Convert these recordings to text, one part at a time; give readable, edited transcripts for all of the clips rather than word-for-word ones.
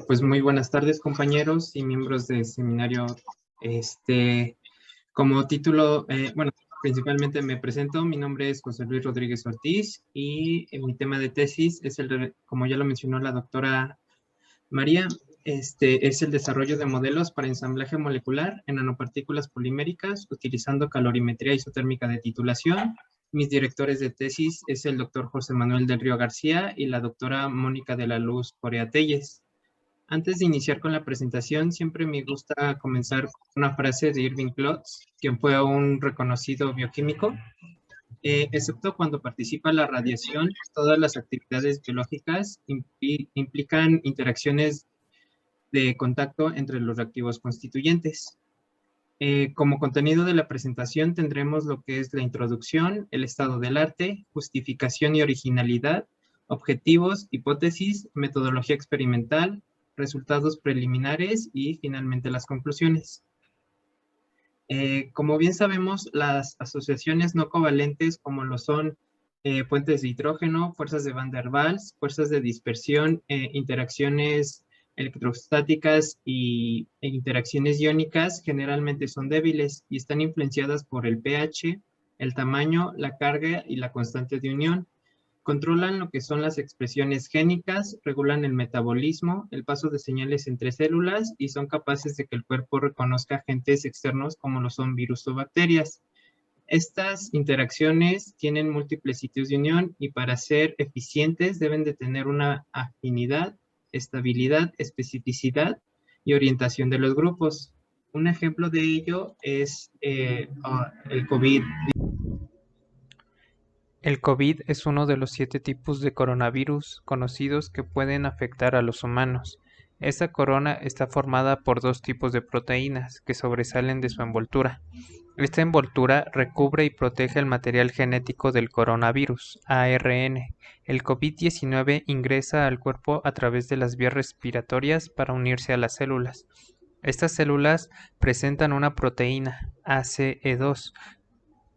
Pues muy buenas tardes, compañeros y miembros del seminario. Como título, bueno, principalmente me presento. Mi nombre es José Luis Rodríguez Ortiz y mi tema de tesis es como ya lo mencionó la doctora María, es el desarrollo de modelos para ensamblaje molecular en nanopartículas poliméricas utilizando calorimetría isotérmica de titulación. Mis directores de tesis es el doctor José Manuel del Río García y la doctora Mónica de la Luz Corea Telles. Antes de iniciar con la presentación, siempre me gusta comenzar con una frase de Irving Klotz, quien fue un reconocido bioquímico. Excepto cuando participa la radiación, todas las actividades biológicas implican interacciones de contacto entre los reactivos constituyentes. Como contenido de la presentación tendremos lo que es la introducción, el estado del arte, justificación y originalidad, objetivos, hipótesis, metodología experimental, resultados preliminares y finalmente las conclusiones. Como bien sabemos, las asociaciones no covalentes como lo son puentes de hidrógeno, fuerzas de Van der Waals, fuerzas de dispersión, interacciones electrostáticas e interacciones iónicas generalmente son débiles y están influenciadas por el pH, el tamaño, la carga y la constante de unión. Controlan lo que son las expresiones génicas, regulan el metabolismo, el paso de señales entre células y son capaces de que el cuerpo reconozca agentes externos como lo son virus o bacterias. Estas interacciones tienen múltiples sitios de unión y para ser eficientes deben de tener una afinidad, estabilidad, especificidad y orientación de los grupos. Un ejemplo de ello es el COVID. El COVID es uno de los 7 tipos de coronavirus conocidos que pueden afectar a los humanos. Esta corona está formada por 2 tipos de proteínas que sobresalen de su envoltura. Esta envoltura recubre y protege el material genético del coronavirus, ARN. El COVID-19 ingresa al cuerpo a través de las vías respiratorias para unirse a las células. Estas células presentan una proteína, ACE2,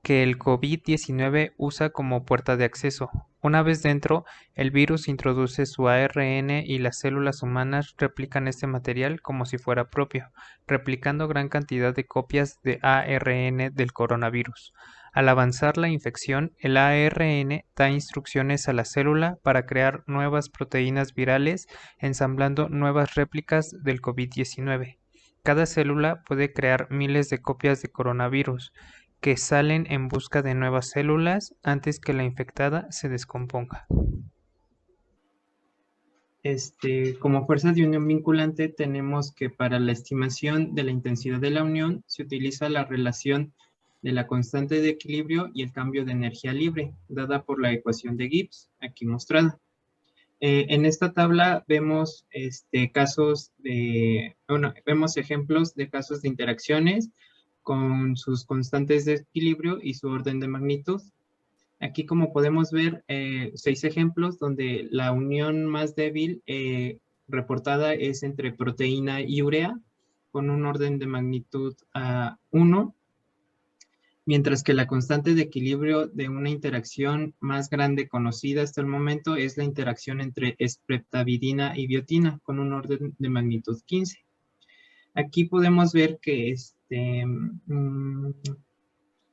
que el COVID-19 usa como puerta de acceso. Una vez dentro, el virus introduce su ARN y las células humanas replican este material como si fuera propio, replicando gran cantidad de copias de ARN del coronavirus. Al avanzar la infección, el ARN da instrucciones a la célula para crear nuevas proteínas virales, ensamblando nuevas réplicas del COVID-19. Cada célula puede crear miles de copias de coronavirus, que salen en busca de nuevas células antes que la infectada se descomponga. Como fuerza de unión vinculante tenemos que para la estimación de la intensidad de la unión se utiliza la relación de la constante de equilibrio y el cambio de energía libre, dada por la ecuación de Gibbs, aquí mostrada. En esta tabla vemos vemos ejemplos de casos de interacciones con sus constantes de equilibrio y su orden de magnitud. Aquí, como podemos ver, 6 ejemplos donde la unión más débil reportada es entre proteína y urea, con un orden de magnitud 1, mientras que la constante de equilibrio de una interacción más grande conocida hasta el momento es la interacción entre streptavidina y biotina, con un orden de magnitud 15. Aquí podemos ver que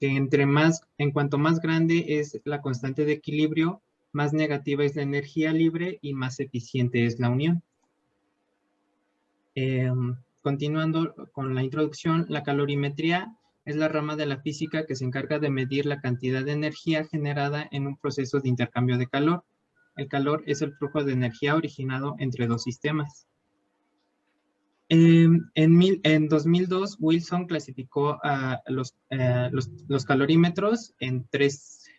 en cuanto más grande es la constante de equilibrio, más negativa es la energía libre y más eficiente es la unión. Continuando con la introducción, la calorimetría es la rama de la física que se encarga de medir la cantidad de energía generada en un proceso de intercambio de calor. El calor es el flujo de energía originado entre dos sistemas. En 2002, Wilson clasificó a los calorímetros en tres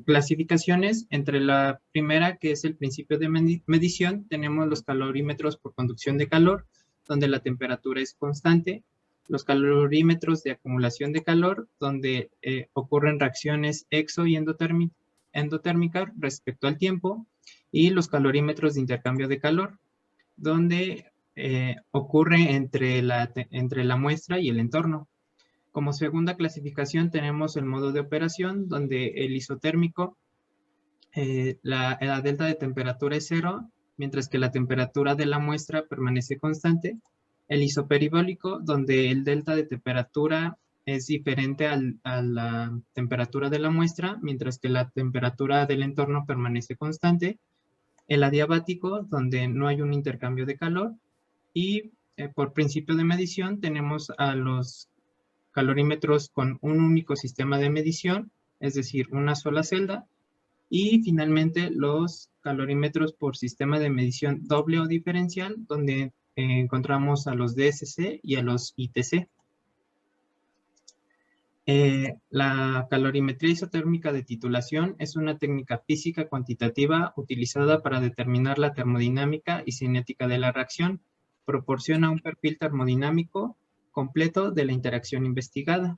clasificaciones. Entre la primera, que es el principio de medición, tenemos los calorímetros por conducción de calor, donde la temperatura es constante. Los calorímetros de acumulación de calor, donde ocurren reacciones exo- y endotérmicas respecto al tiempo. Y los calorímetros de intercambio de calor, donde ocurre entre la muestra y el entorno. Como segunda clasificación tenemos el modo de operación, donde el isotérmico, la delta de temperatura es 0, mientras que la temperatura de la muestra permanece constante. El isoperibólico, donde el delta de temperatura es diferente a la temperatura de la muestra, mientras que la temperatura del entorno permanece constante. El adiabático, donde no hay un intercambio de calor. Y por principio de medición tenemos a los calorímetros con un único sistema de medición, es decir, una sola celda. Y finalmente los calorímetros por sistema de medición doble o diferencial, donde encontramos a los DSC y a los ITC. La calorimetría isotérmica de titulación es una técnica física cuantitativa utilizada para determinar la termodinámica y cinética de la reacción. Proporciona un perfil termodinámico completo de la interacción investigada.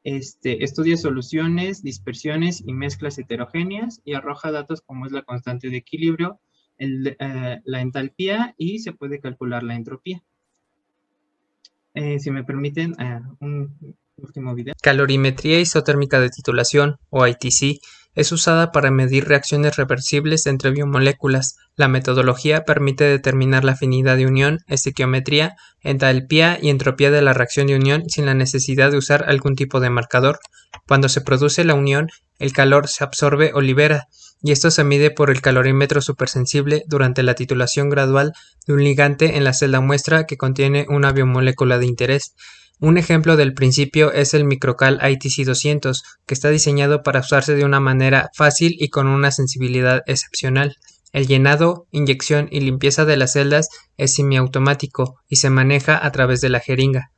Estudia soluciones, dispersiones y mezclas heterogéneas y arroja datos como es la constante de equilibrio, la entalpía y se puede calcular la entropía. Si me permiten, un último video. Calorimetría isotérmica de titulación, o ITC, es usada para medir reacciones reversibles entre biomoléculas. La metodología permite determinar la afinidad de unión, estequiometría, entalpía y entropía de la reacción de unión sin la necesidad de usar algún tipo de marcador. Cuando se produce la unión, el calor se absorbe o libera, y esto se mide por el calorímetro supersensible durante la titulación gradual de un ligante en la celda muestra que contiene una biomolécula de interés. Un ejemplo del principio es el microcal ITC 200, que está diseñado para usarse de una manera fácil y con una sensibilidad excepcional. El llenado, inyección y limpieza de las celdas es semiautomático y se maneja a través de la jeringa.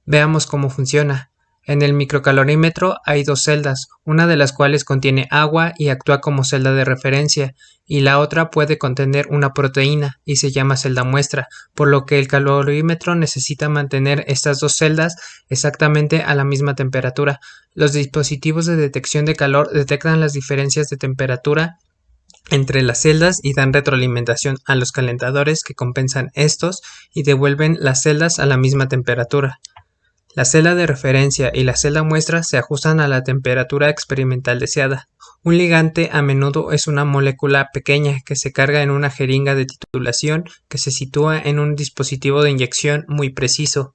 Veamos cómo funciona. En el microcalorímetro hay dos celdas, una de las cuales contiene agua y actúa como celda de referencia, y la otra puede contener una proteína y se llama celda muestra, por lo que el calorímetro necesita mantener estas dos celdas exactamente a la misma temperatura. Los dispositivos de detección de calor detectan las diferencias de temperatura entre las celdas y dan retroalimentación a los calentadores que compensan estos y devuelven las celdas a la misma temperatura. La celda de referencia y la celda muestra se ajustan a la temperatura experimental deseada. Un ligante a menudo es una molécula pequeña que se carga en una jeringa de titulación que se sitúa en un dispositivo de inyección muy preciso.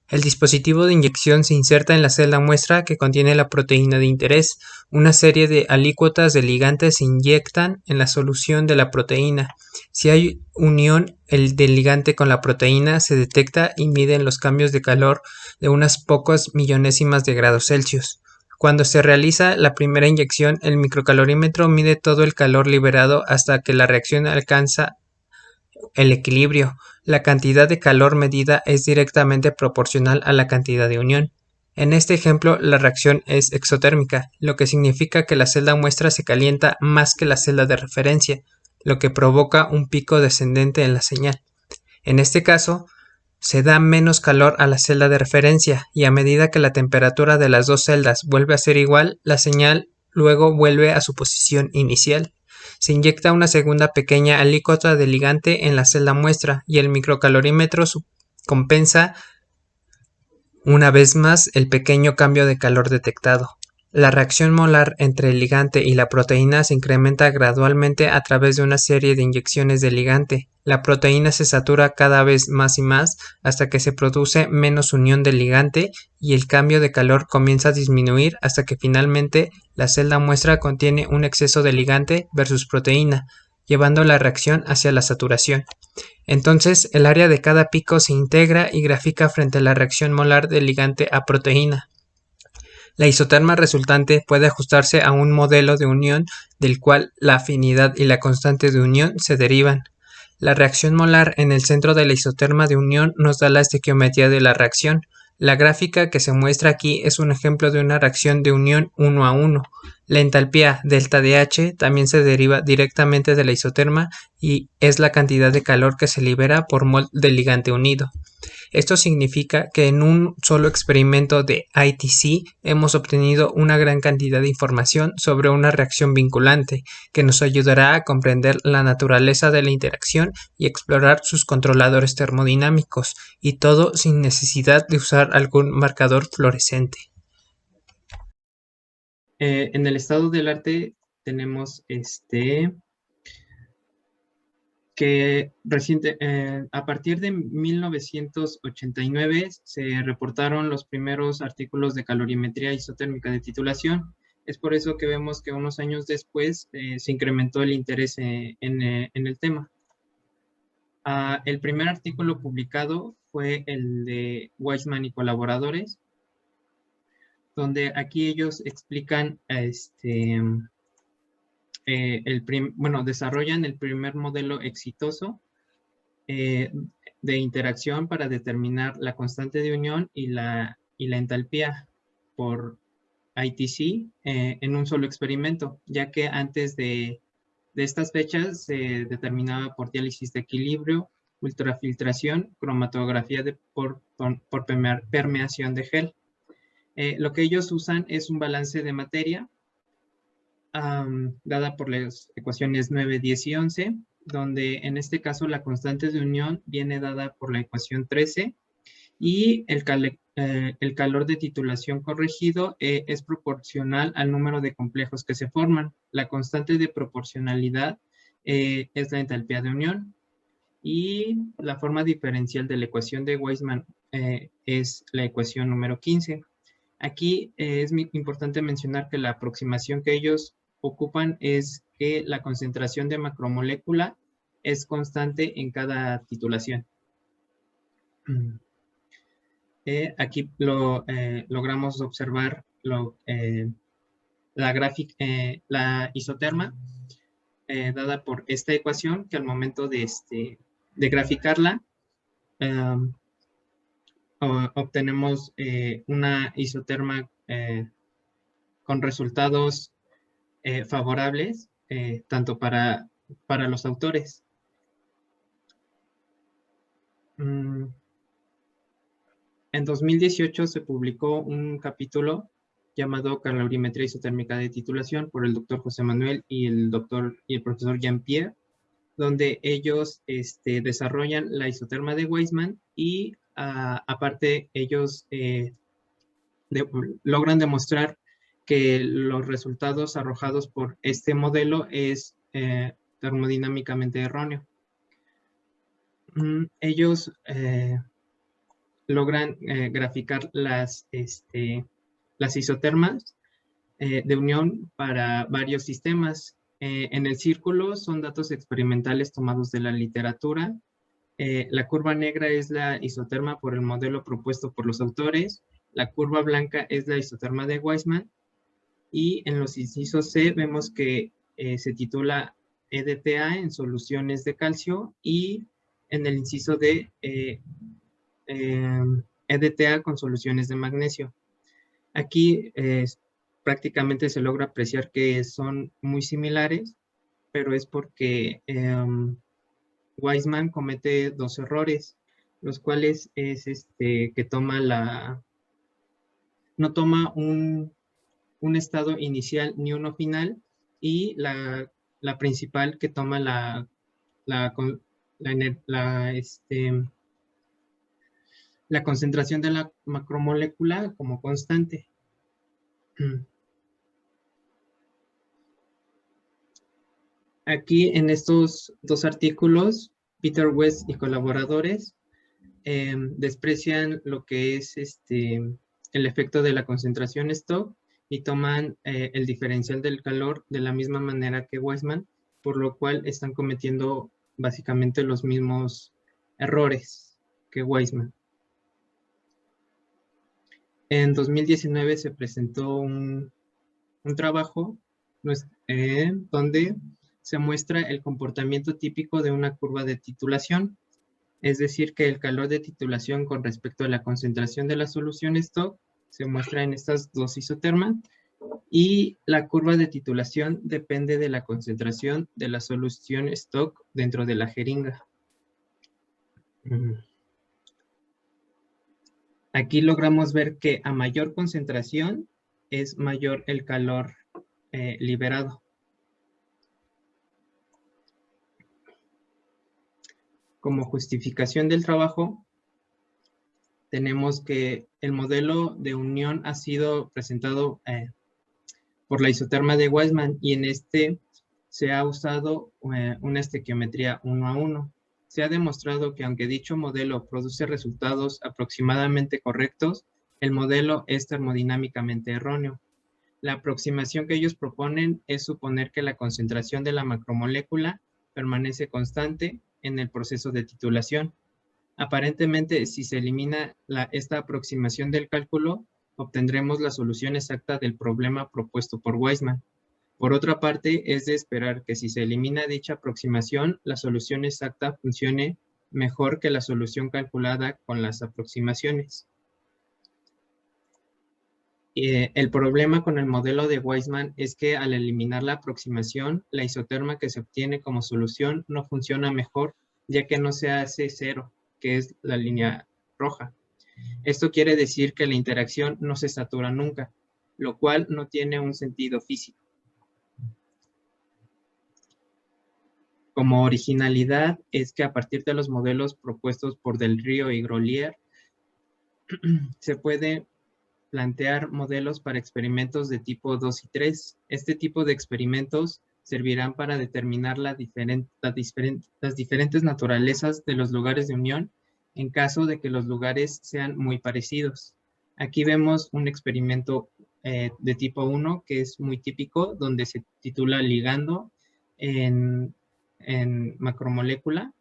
El dispositivo de inyección se inserta en la celda muestra que contiene la proteína de interés. Una serie de alícuotas de ligantes se inyectan en la solución de la proteína. Si hay unión del ligante con la proteína, se detecta y miden los cambios de calor de unas pocas millonésimas de grados Celsius. Cuando se realiza la primera inyección, el microcalorímetro mide todo el calor liberado hasta que la reacción alcanza el equilibrio. La cantidad de calor medida es directamente proporcional a la cantidad de unión. En este ejemplo, la reacción es exotérmica, lo que significa que la celda muestra se calienta más que la celda de referencia, lo que provoca un pico descendente en la señal. En este caso, se da menos calor a la celda de referencia y a medida que la temperatura de las dos celdas vuelve a ser igual, la señal luego vuelve a su posición inicial. Se inyecta una segunda pequeña alícuota de ligante en la celda muestra y el microcalorímetro compensa una vez más el pequeño cambio de calor detectado. La reacción molar entre el ligante y la proteína se incrementa gradualmente a través de una serie de inyecciones de ligante. La proteína se satura cada vez más y más hasta que se produce menos unión del ligante y el cambio de calor comienza a disminuir hasta que finalmente la celda muestra contiene un exceso de ligante versus proteína, llevando la reacción hacia la saturación. Entonces, el área de cada pico se integra y grafica frente a la reacción molar del ligante a proteína. La isoterma resultante puede ajustarse a un modelo de unión del cual la afinidad y la constante de unión se derivan. La reacción molar en el centro de la isoterma de unión nos da la estequiometría de la reacción. La gráfica que se muestra aquí es un ejemplo de una reacción de unión 1 a 1. La entalpía delta de H también se deriva directamente de la isoterma y es la cantidad de calor que se libera por mol de ligante unido. Esto significa que en un solo experimento de ITC hemos obtenido una gran cantidad de información sobre una reacción vinculante que nos ayudará a comprender la naturaleza de la interacción y explorar sus controladores termodinámicos, y todo sin necesidad de usar algún marcador fluorescente. En el estado del arte tenemos que a partir de 1989 se reportaron los primeros artículos de calorimetría isotérmica de titulación. Es por eso que vemos que unos años después se incrementó el interés en el tema. El primer artículo publicado fue el de Weissman y colaboradores, donde aquí ellos explican desarrollan el primer modelo exitoso de interacción para determinar la constante de unión y la entalpía por ITC en un solo experimento, ya que antes de estas fechas se determinaba por diálisis de equilibrio, ultrafiltración, cromatografía por permeación de gel. Lo que ellos usan es un balance de materia dada por las ecuaciones 9, 10 y 11, donde en este caso la constante de unión viene dada por la ecuación 13 y el calor de titulación corregido es proporcional al número de complejos que se forman. La constante de proporcionalidad es la entalpía de unión y la forma diferencial de la ecuación de Weissman es la ecuación número 15. Aquí es importante mencionar que la aproximación que ellos ocupan es que la concentración de macromolécula es constante en cada titulación. Aquí logramos observar la isoterma dada por esta ecuación, que al momento de graficarla obtenemos una isoterma con resultados favorables tanto para los autores. En 2018 se publicó un capítulo llamado Calorimetría isotérmica de titulación por el doctor José Manuel y el profesor Jean-Pierre, donde ellos desarrollan la isoterma de Weissman y aparte ellos logran demostrar que los resultados arrojados por este modelo es termodinámicamente erróneo. Ellos logran graficar las isotermas de unión para varios sistemas. En el círculo son datos experimentales tomados de la literatura. La curva negra es la isoterma por el modelo propuesto por los autores. La curva blanca es la isoterma de Weissman. Y en los incisos C vemos que se titula EDTA en soluciones de calcio y en el inciso D EDTA con soluciones de magnesio. Aquí prácticamente se logra apreciar que son muy similares, pero es porque Weissman comete dos errores, los cuales es que no toma un estado inicial ni uno final, y la principal que toma la concentración de la macromolécula como constante. Aquí en estos dos artículos, Peter West y colaboradores desprecian lo que es el efecto de la concentración Stock y toman el diferencial del calor de la misma manera que Weissman, por lo cual están cometiendo básicamente los mismos errores que Weissman. En 2019 se presentó un trabajo donde se muestra el comportamiento típico de una curva de titulación, es decir, que el calor de titulación con respecto a la concentración de la solución Stock se muestra en estas dos isotermas, Y la curva de titulación depende de la concentración de la solución stock dentro de la jeringa. Aquí logramos ver que a mayor concentración es mayor el calor liberado. Como justificación del trabajo, tenemos que el modelo de unión ha sido presentado por la isoterma de Weissman y en este se ha usado una estequiometría 1 a 1. Se ha demostrado que aunque dicho modelo produce resultados aproximadamente correctos, el modelo es termodinámicamente erróneo. La aproximación que ellos proponen es suponer que la concentración de la macromolécula permanece constante en el proceso de titulación. Aparentemente, si se elimina esta aproximación del cálculo, obtendremos la solución exacta del problema propuesto por Weissman. Por otra parte, es de esperar que si se elimina dicha aproximación, la solución exacta funcione mejor que la solución calculada con las aproximaciones. El problema con el modelo de Weissman es que al eliminar la aproximación, la isoterma que se obtiene como solución no funciona mejor, ya que no se hace cero, que es la línea roja. Esto quiere decir que la interacción no se satura nunca, lo cual no tiene un sentido físico. Como originalidad es que a partir de los modelos propuestos por Del Río y Grolier, se puede plantear modelos para experimentos de tipo 2 y 3. Este tipo de experimentos servirán para determinar las diferentes naturalezas de los lugares de unión en caso de que los lugares sean muy parecidos. Aquí vemos un experimento de tipo 1 que es muy típico, donde se titula ligando en macromolécula,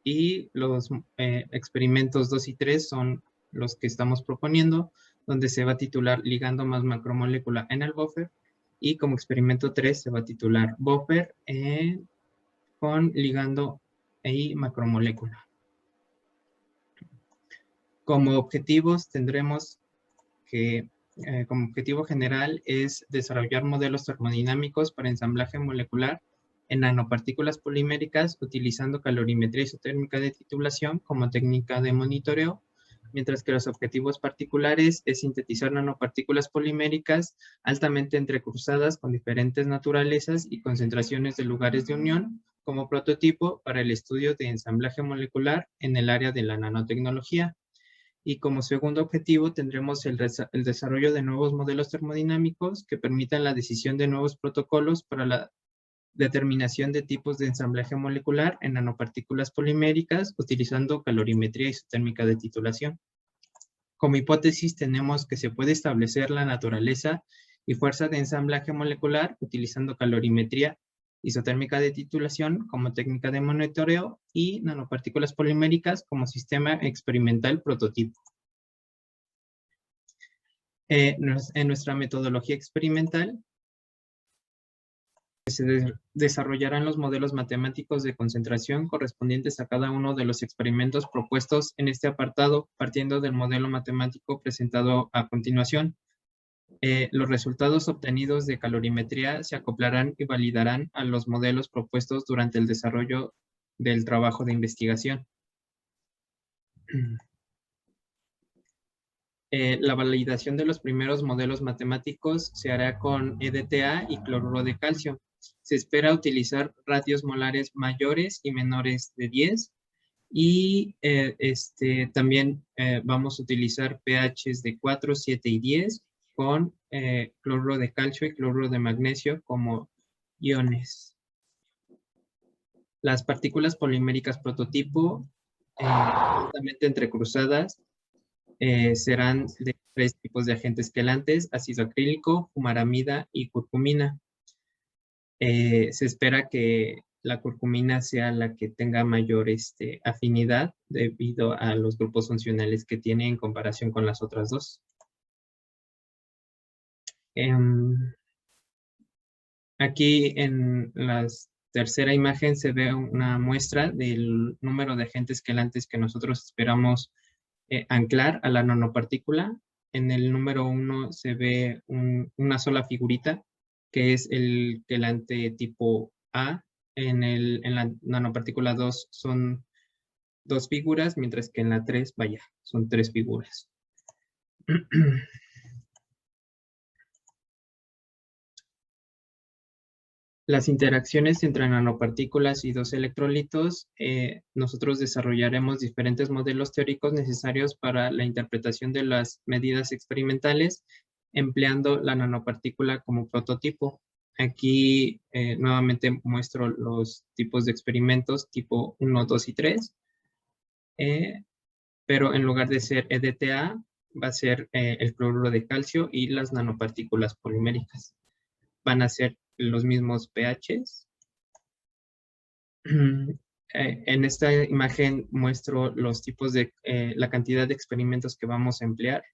y los experimentos 2 y 3 son los que estamos proponiendo, donde se va a titular ligando más macromolécula en el buffer, y como experimento 3 se va a titular buffer con ligando y macromolécula. Como objetivos tendremos que, como objetivo general es desarrollar modelos termodinámicos para ensamblaje molecular en nanopartículas poliméricas utilizando calorimetría isotérmica de titulación como técnica de monitoreo, mientras que los objetivos particulares es sintetizar nanopartículas poliméricas altamente entrecruzadas con diferentes naturalezas y concentraciones de lugares de unión como prototipo para el estudio de ensamblaje molecular en el área de la nanotecnología. Y como segundo objetivo tendremos el desarrollo de nuevos modelos termodinámicos que permitan la decisión de nuevos protocolos para la determinación de tipos de ensamblaje molecular en nanopartículas poliméricas utilizando calorimetría isotérmica de titulación. Como hipótesis tenemos que se puede establecer la naturaleza y fuerza de ensamblaje molecular utilizando calorimetría isotérmica de titulación como técnica de monitoreo y nanopartículas poliméricas como sistema experimental prototipo. En nuestra metodología experimental se desarrollarán los modelos matemáticos de concentración correspondientes a cada uno de los experimentos propuestos en este apartado, partiendo del modelo matemático presentado a continuación. Los resultados obtenidos de calorimetría se acoplarán y validarán a los modelos propuestos durante el desarrollo del trabajo de investigación. La validación de los primeros modelos matemáticos se hará con EDTA y cloruro de calcio. Se espera utilizar ratios molares mayores y menores de 10 y también vamos a utilizar pHs de 4, 7 y 10 con cloruro de calcio y cloruro de magnesio como iones. Las partículas poliméricas prototipo altamente entrecruzadas serán de 3 tipos de agentes quelantes: ácido acrílico, fumaramida y curcumina. Se espera que la curcumina sea la que tenga mayor afinidad debido a los grupos funcionales que tiene en comparación con las otras dos. Aquí en la tercera imagen se ve una muestra del número de agentes quelantes que nosotros esperamos anclar a la nanopartícula en el número 1 se ve una sola figurita, que es el quelante tipo A. En la nanopartícula 2 son 2 figuras, mientras que en la 3, vaya, son 3 figuras. Las interacciones entre nanopartículas y dos electrolitos, nosotros desarrollaremos diferentes modelos teóricos necesarios para la interpretación de las medidas experimentales, empleando la nanopartícula como prototipo. Aquí nuevamente muestro los tipos de experimentos tipo 1, 2 y 3, pero en lugar de ser EDTA, va a ser el cloruro de calcio y las nanopartículas poliméricas. Van a ser los mismos pHs. En esta imagen muestro los tipos de, la cantidad de experimentos que vamos a emplear.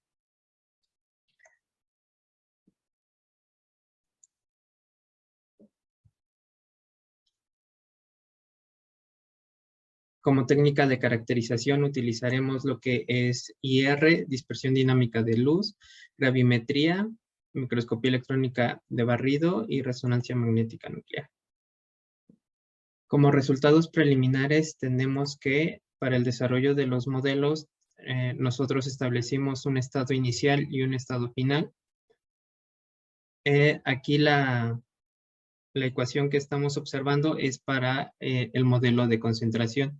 Como técnica de caracterización utilizaremos lo que es IR, dispersión dinámica de luz, gravimetría, microscopía electrónica de barrido y resonancia magnética nuclear. Como resultados preliminares tenemos que para el desarrollo de los modelos nosotros establecimos un estado inicial y un estado final. Aquí la ecuación que estamos observando es para el modelo de concentración.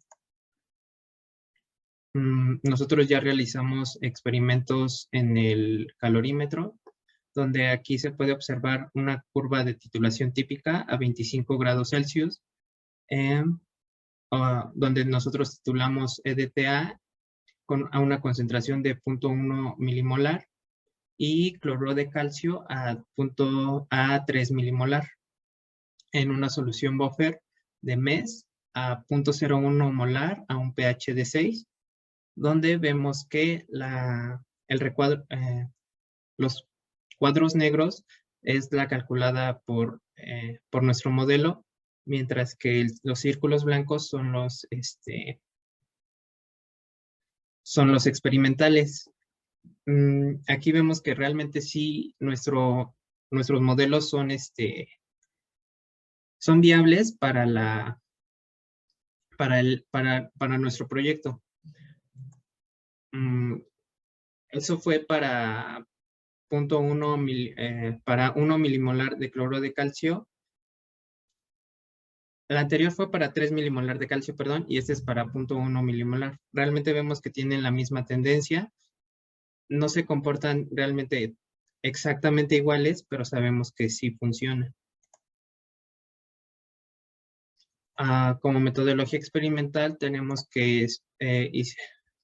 Nosotros ya realizamos experimentos en el calorímetro, donde aquí se puede observar una curva de titulación típica a 25 grados Celsius, donde nosotros titulamos EDTA a una concentración de 0.1 milimolar y cloruro de calcio a 3 milimolar en una solución buffer de MES a 0.01 molar a un pH de 6, donde vemos que los cuadros negros es la calculada por nuestro modelo, mientras que los círculos blancos son los experimentales. Aquí vemos que realmente sí nuestros modelos son viables para nuestro proyecto. Eso fue para 1 milimolar de cloruro de calcio. La anterior fue para 3 milimolar de calcio, perdón, y este es para 0.1 milimolar. Realmente vemos que tienen la misma tendencia. No se comportan realmente exactamente iguales, pero sabemos que sí funcionan. Como metodología experimental tenemos que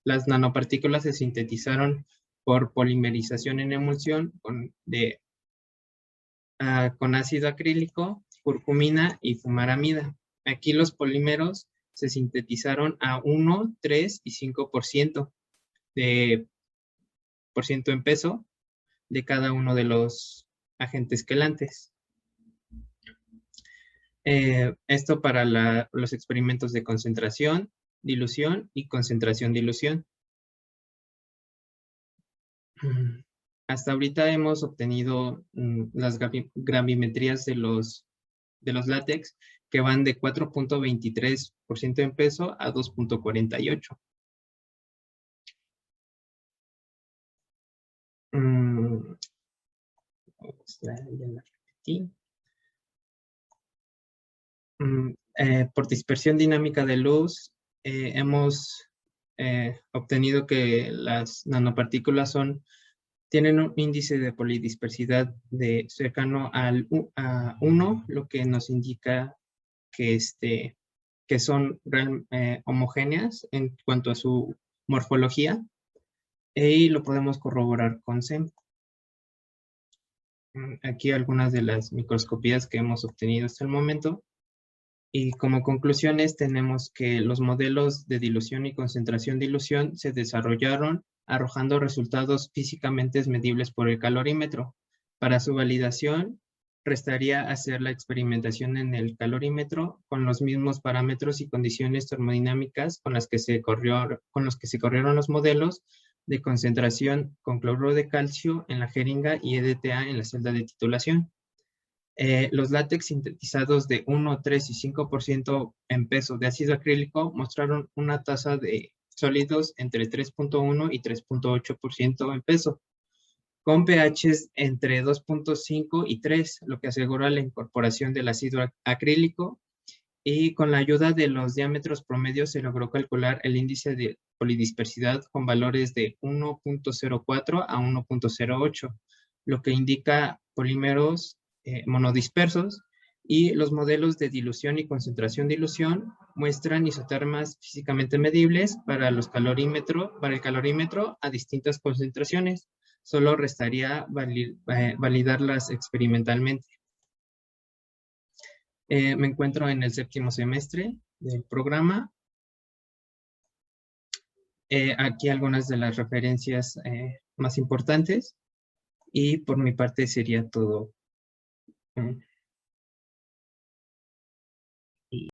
las nanopartículas se sintetizaron por polimerización en emulsión con ácido acrílico, curcumina y fumaramida. Aquí los polímeros se sintetizaron a 1, 3 y 5% en peso de cada uno de los agentes quelantes. Esto para los experimentos de concentración, dilución y concentración-dilución. Hasta ahorita hemos obtenido las gravimetrías de los látex que van de 4.23% en peso a 2.48. Ya la repetí. Por dispersión dinámica de luz, hemos obtenido que las nanopartículas tienen un índice de polidispersidad cercano a 1, lo que nos indica que son homogéneas en cuanto a su morfología, y lo podemos corroborar con SEM. Aquí algunas de las microscopías que hemos obtenido hasta el momento. Y como conclusiones tenemos que los modelos de dilución y concentración-dilución se desarrollaron arrojando resultados físicamente medibles por el calorímetro. Para su validación, restaría hacer la experimentación en el calorímetro con los mismos parámetros y condiciones termodinámicas con los que se corrieron los modelos, de concentración con cloruro de calcio en la jeringa y EDTA en la celda de titulación. Los látex sintetizados de 1, 3 y 5% en peso de ácido acrílico mostraron una tasa de sólidos entre 3.1 y 3.8% en peso, con pHs entre 2.5 y 3, lo que asegura la incorporación del ácido acrílico, y con la ayuda de los diámetros promedios se logró calcular el índice de polidispersidad con valores de 1.04 a 1.08, lo que indica polímeros monodispersos, y los modelos de dilución y concentración de dilución muestran isotermas físicamente medibles para el calorímetro a distintas concentraciones. Solo restaría validarlas experimentalmente. Me encuentro en el 7º semestre del programa. Aquí algunas de las referencias más importantes, y por mi parte sería todo.